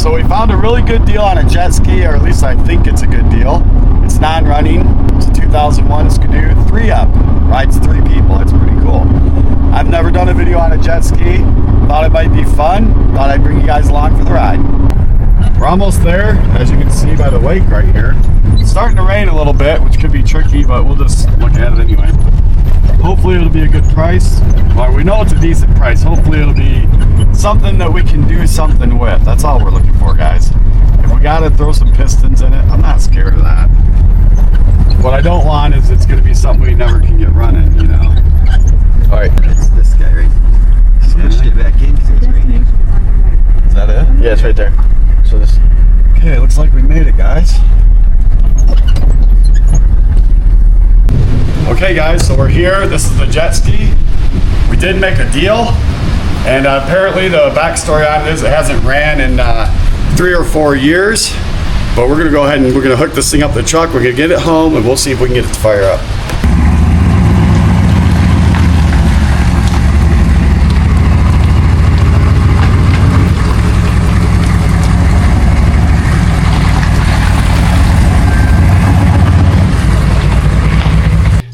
So we found a really good deal on a jet ski, or at least I think it's a good deal. It's non-running. It's a 2001 Skidoo 3-up. Rides 3 people. It's pretty cool. I've never done a video on a jet ski. Thought it might be fun. Thought I'd bring you guys along for the ride. We're almost there, as you can see by the wake right here. It's starting to rain a little bit, which could be tricky, but we'll just look at it anyway. Hopefully it'll be a good price. Well, we know it's a decent price. Hopefully it'll be something that we can do something with. That's all we're looking for, guys. If we gotta throw some pistons in it, I'm not scared of that. What I don't want is it's gonna be something we never can get running, you know. All right, that's this guy right here. Just push it back in because it's raining. Is that it? Yeah, it's right there. So this. Okay, looks like we made it, guys. Okay, guys, so we're here. This is the jet ski. We did make a deal, and apparently the backstory on it is it hasn't ran in 3 or 4 years. But we're gonna go ahead and we're gonna hook this thing up the truck. We're gonna get it home, and we'll see if we can get it to fire up.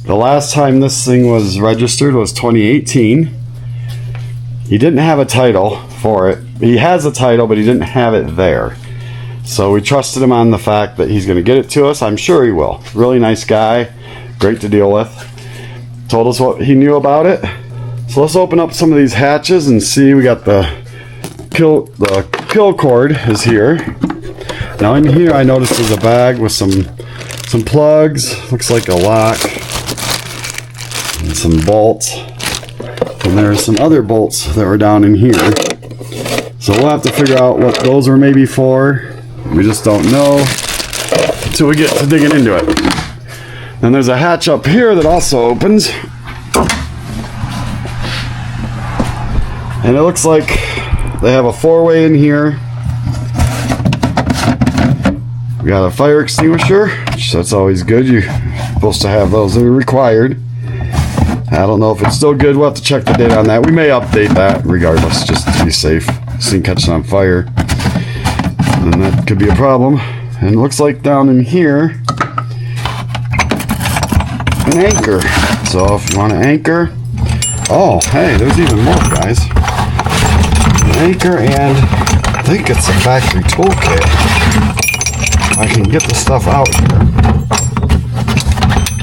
The last time this thing was registered was 2018. He didn't have a title for it. He has a title, but he didn't have it there. So we trusted him on the fact that he's going to get it to us. I'm sure he will. Really nice guy. Great to deal with. Told us what he knew about it. So let's open up some of these hatches and see. We got the kill cord is here. Now in here I noticed there's a bag with some plugs. Looks like a lock. And some bolts, and there's some other bolts that were down in here, so we'll have to figure out what those were maybe for. We just don't know until we get to digging into it. Then there's a hatch up here that also opens, and it looks like they have a 4-way in here. We got a fire extinguisher, so that's always good. You're supposed to have those. They're required. I don't know if it's still good. We'll have to check the date on that. We may update that regardless, just to be safe. This thing catches on fire, and that could be a problem. And it looks like down in here, an anchor. So if you want an anchor, oh, hey, there's even more, guys. An anchor, and I think it's a factory toolkit. I can get the stuff out here.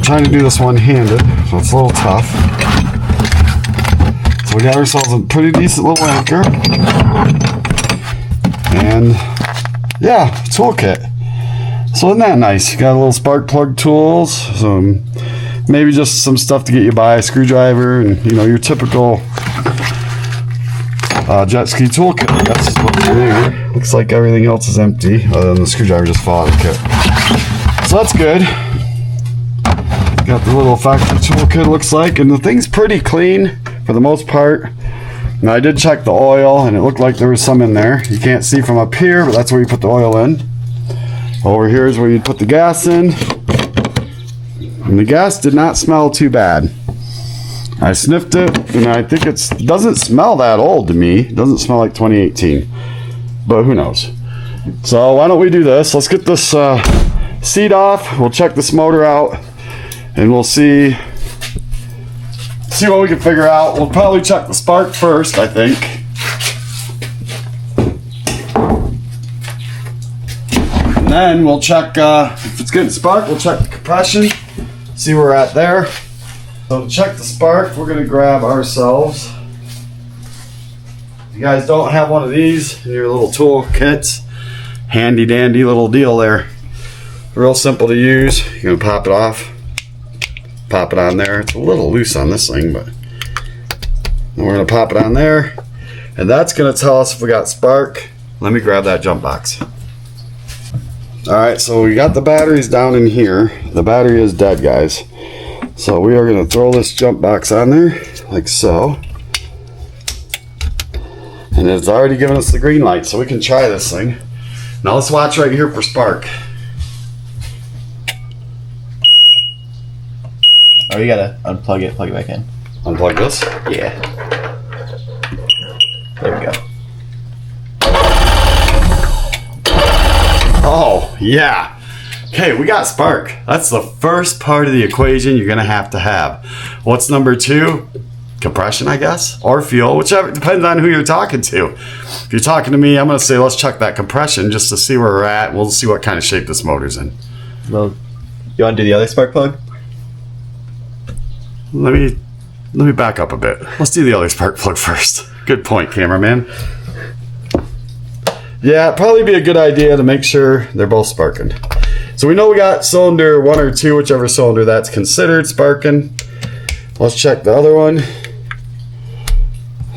Trying to do this one-handed, so it's a little tough. So we got ourselves a pretty decent little anchor, and yeah, toolkit. So isn't that nice? You got a little spark plug tools, some maybe just some stuff to get you by, a screwdriver, and you know your typical jet ski toolkit. I guess is what's in here. Looks like everything else is empty, other than the screwdriver just fell out of the kit. So that's good. Got the little factory toolkit, looks like, and the thing's pretty clean for the most part. Now I did check the oil, and it looked like there was some in there. You can't see from up here, but that's where you put the oil in. Over here is where you put the gas in, and the gas did not smell too bad. I sniffed it, and I think it doesn't smell that old to me. It doesn't smell like 2018, but who knows. So why don't we do this? Let's get this seat off. We'll check this motor out, and we'll see what we can figure out. We'll probably check the spark first, I think. And then we'll check, if it's getting spark, we'll check the compression, see where we're at there. So to check the spark, we're going to grab ourselves. If you guys don't have one of these in your little tool kits, handy dandy little deal there. Real simple to use. You're going to pop it off. Pop it on there. It's a little loose on this thing, but we're going to pop it on there, and that's going to tell us if we got spark. Let me grab that jump box. Alright, so we got the batteries down in here. The battery is dead, guys. So we are going to throw this jump box on there, like so. And it's already given us the green light, so we can try this thing. Now let's watch right here for spark. Oh, you gotta unplug it, plug it back in. Unplug this? Yeah. There we go. Yeah. Okay, we got spark. That's the first part of the equation you're gonna have to have. What's number 2? Compression, I guess, or fuel, whichever, depends on who you're talking to. If you're talking to me, I'm gonna say let's check that compression just to see where we're at. We'll see what kind of shape this motor's in. Well, you want to do the other spark plug? Let me back up a bit. Let's do the other spark plug first. Good point, cameraman. Yeah, it'd probably be a good idea to make sure they're both sparking. So we know we got cylinder 1 or 2, whichever cylinder that's considered sparking. Let's check the other one.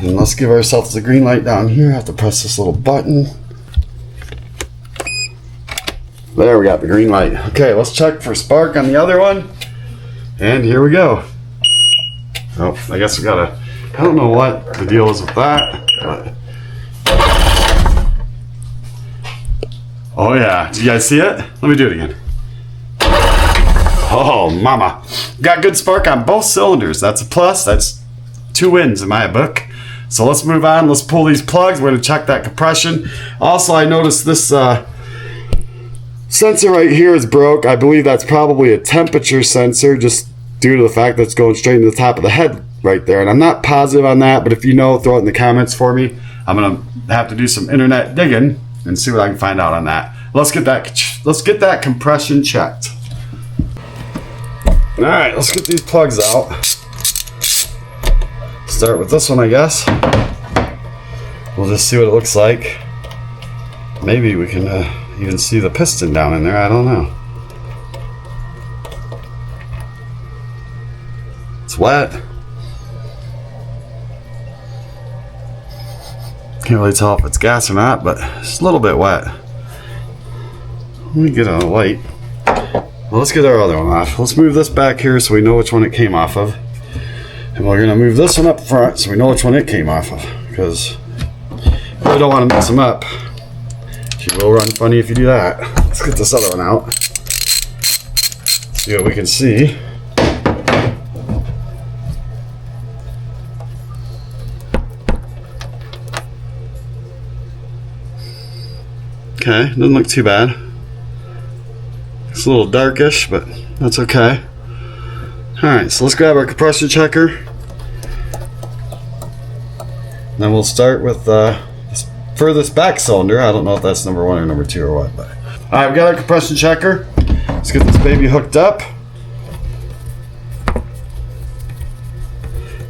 And let's give ourselves the green light down here. I have to press this little button. There, we got the green light. Okay, let's check for spark on the other one. And here we go. Oh, I guess we gotta, I don't know what the deal is with that. But... Oh yeah, do you guys see it? Let me do it again. Oh, mama. Got good spark on both cylinders. That's a plus. That's 2 wins in my book. So let's move on. Let's pull these plugs. We're gonna check that compression. Also, I noticed this sensor right here is broke. I believe that's probably a temperature sensor, just due to the fact that it's going straight into the top of the head right there. And I'm not positive on that, but if you know, throw it in the comments for me. I'm gonna have to do some internet digging and see what I can find out on that. Let's get that compression checked. All right, let's get these plugs out. Start with this one, I guess. We'll just see what it looks like. Maybe we can even see the piston down in there. I don't know. It's wet. Can't really tell if it's gas or not, but it's a little bit wet. Let me get a light. Well, let's get our other one off. Let's move this back here so we know which one it came off of. And we're gonna move this one up front so we know which one it came off of, because we really don't want to mix them up. She will run funny if you do that. Let's get this other one out. See what we can see. Okay, doesn't look too bad. It's a little darkish, but that's okay. Alright, so let's grab our compression checker. Then we'll start with this furthest back cylinder. I don't know if that's number 1 or number 2 or what, but alright, we've got our compression checker. Let's get this baby hooked up.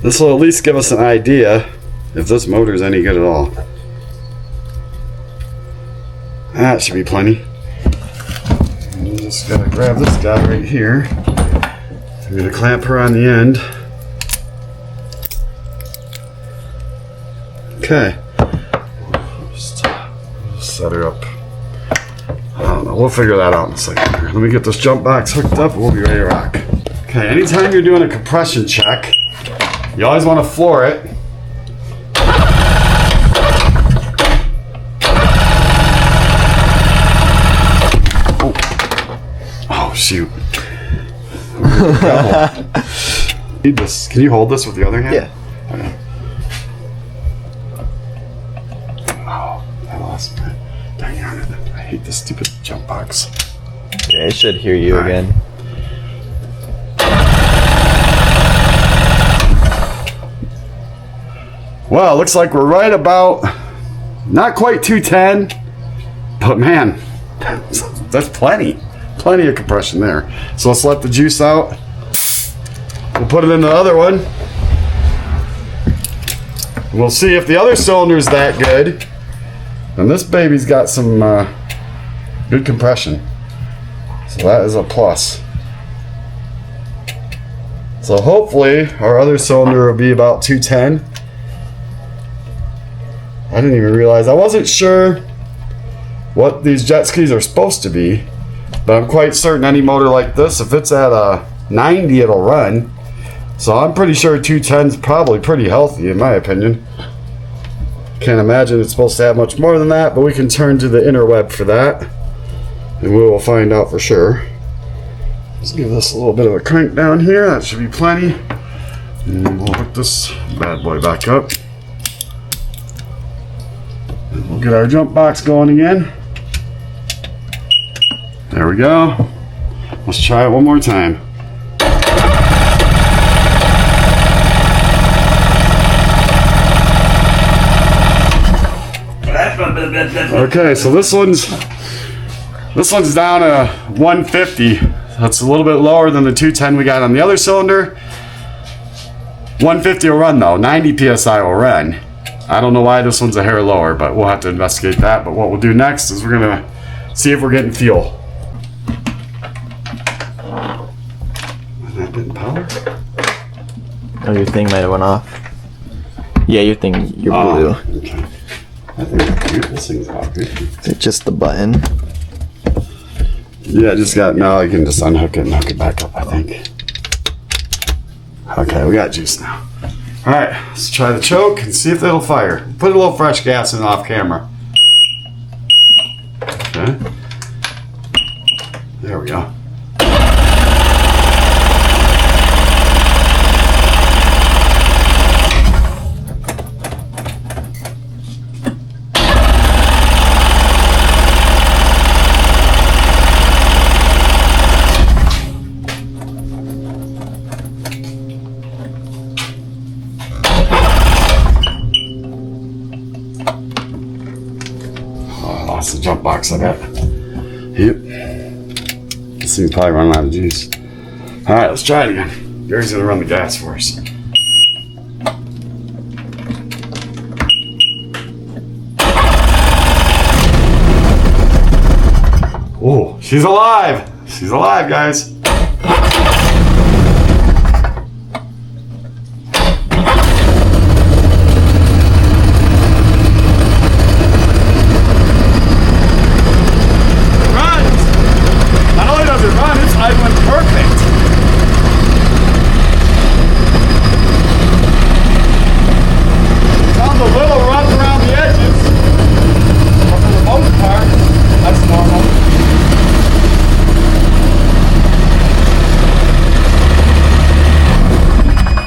This will at least give us an idea if this motor is any good at all. That should be plenty. And just gotta grab this guy right here. I'm gonna clamp her on the end. Okay. Just set her up. I don't know. We'll figure that out in a second. Let me get this jump box hooked up and we'll be ready to rock. Okay, anytime you're doing a compression check, you always want to floor it. Oh shoot. Need this. Can you hold this with the other hand? Yeah. Okay. Oh, I lost my. Dang it. I hate this stupid jump box. Yeah, it should hear you again. Well, looks like we're right about, not quite 210, but man, that's plenty of compression there. So let's let the juice out. We'll put it in the other one. We'll see if the other cylinder's that good. And this baby's got some good compression. So that is a plus. So hopefully our other cylinder will be about 210. I didn't even realize, I wasn't sure what these jet skis are supposed to be, but I'm quite certain any motor like this, if it's at a 90, it'll run. So I'm pretty sure 210 is probably pretty healthy in my opinion. Can't imagine it's supposed to have much more than that, but we can turn to the interweb for that, and we will find out for sure. Let's give this a little bit of a crank down here, that should be plenty. And we'll hook this bad boy back up. And we'll get our jump box going again. There we go. Let's try it one more time. Okay, so this one's down to 150. That's a little bit lower than the 210 we got on the other cylinder. 150 will run though, 90 psi will run. I don't know why this one's a hair lower, but we'll have to investigate that. But what we'll do next is we're gonna see if we're getting fuel. That didn't power? Oh, your thing might have went off. Yeah, your blue. Okay. I think this thing's off. Is it just the button? Yeah, now I can just unhook it and hook it back up, I think. Okay, we got juice now. All right, let's try the choke and see if it'll fire. Put a little fresh gas in off camera. Okay. There we go. Lost the jump box I got. Yep. This thing's probably running out of juice. Alright, let's try it again. Gary's gonna run the gas for us. Oh, she's alive! She's alive, guys.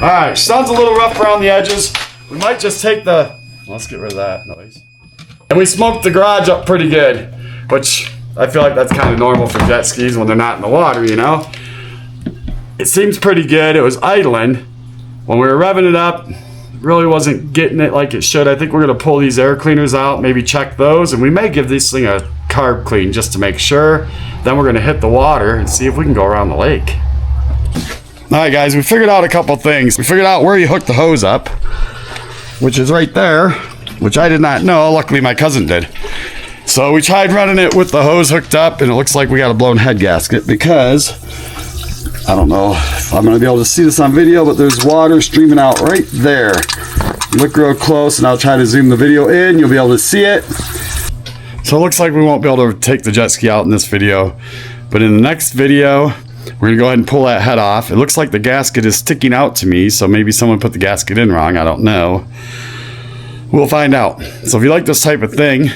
Alright, sounds a little rough around the edges. We might just take let's get rid of that noise. And we smoked the garage up pretty good, which I feel like that's kind of normal for jet skis when they're not in the water, you know? It seems pretty good. It was idling. When we were revving it up, it really wasn't getting it like it should. I think we're going to pull these air cleaners out, maybe check those, and we may give this thing a carb clean just to make sure. Then we're going to hit the water and see if we can go around the lake. Alright guys, we figured out a couple things. We figured out where you hook the hose up, which is right there, which I did not know. Luckily my cousin did. So we tried running it with the hose hooked up, and it looks like we got a blown head gasket because, I don't know if I'm going to be able to see this on video, but there's water streaming out right there. Look real close and I'll try to zoom the video in. You'll be able to see it. So it looks like we won't be able to take the jet ski out in this video, but in the next video, we're gonna go ahead and pull that head off. It looks like the gasket is sticking out to me, so maybe someone put the gasket in wrong. I don't know. We'll find out. So if you like this type of thing,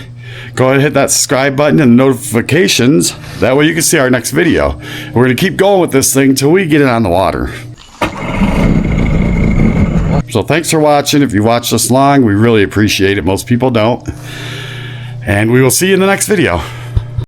go ahead and hit that subscribe button and notifications. That way you can see our next video. We're gonna keep going with this thing till we get it on the water. So thanks for watching. If you watched this long, we really appreciate it. Most people don't. And we will see you in the next video.